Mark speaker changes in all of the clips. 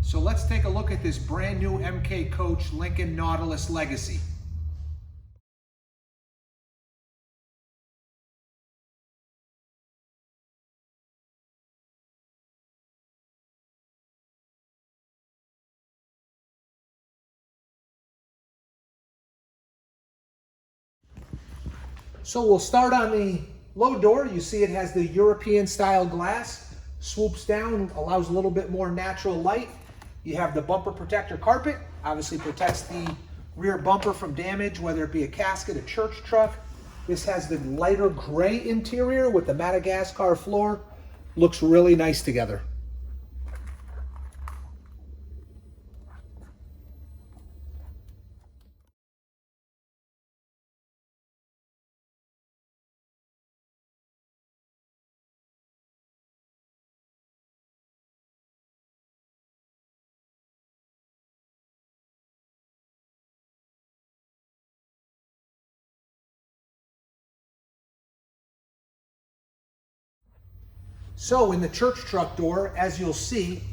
Speaker 1: So let's take a look at this brand new MK Coach Lincoln Nautilus Legacy. So we'll start on the low door. You see it has the European style glass, swoops down, allows a little bit more natural light. You have the bumper protector carpet, obviously protects the rear bumper from damage, whether it be a casket, a church truck. This has the lighter gray interior with the Madagascar floor. Looks really nice together. So in the church truck door, as you'll see,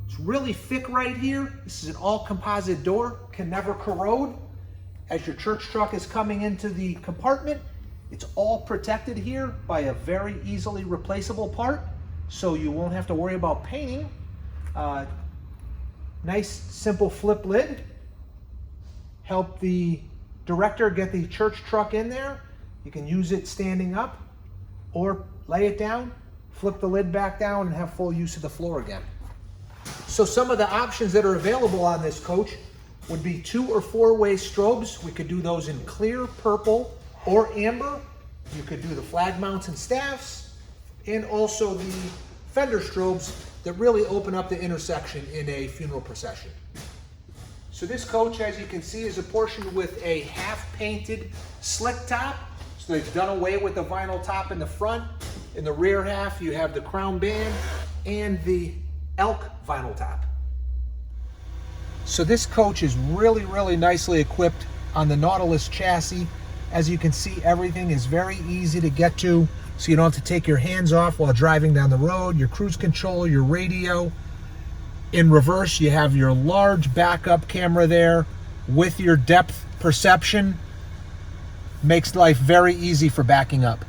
Speaker 1: it's really thick right here. This is an all composite door, can never corrode. As your church truck is coming into the compartment, it's all protected here by a very easily replaceable part, so you won't have to worry about painting. Nice simple flip lid. Help the director get the church truck in there. You can use it standing up or lay it down, flip the lid back down, and have full use of the floor again. So some of the options that are available on this coach would be 2- or 4-way strobes. We could do those in clear, purple, or amber. You could do the flag mounts and staffs, and also the fender strobes that really open up the intersection in a funeral procession. So this coach, as you can see, is apportioned with a half-painted slick top. So they've done away with the vinyl top in the front. In the rear half, you have the crown band and the elk vinyl top. So this coach is really, really nicely equipped on the Nautilus chassis. As you can see, everything is very easy to get to, so you don't have to take your hands off while driving down the road. Your cruise control, your radio. In reverse, you have your large backup camera there with your depth perception. Makes life very easy for backing up.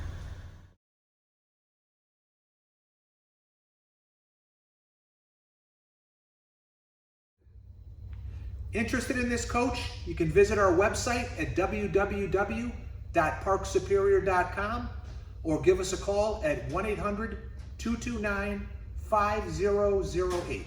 Speaker 1: Interested in this coach? You can visit our website at www.parksuperior.com or give us a call at 1-800-229-5008.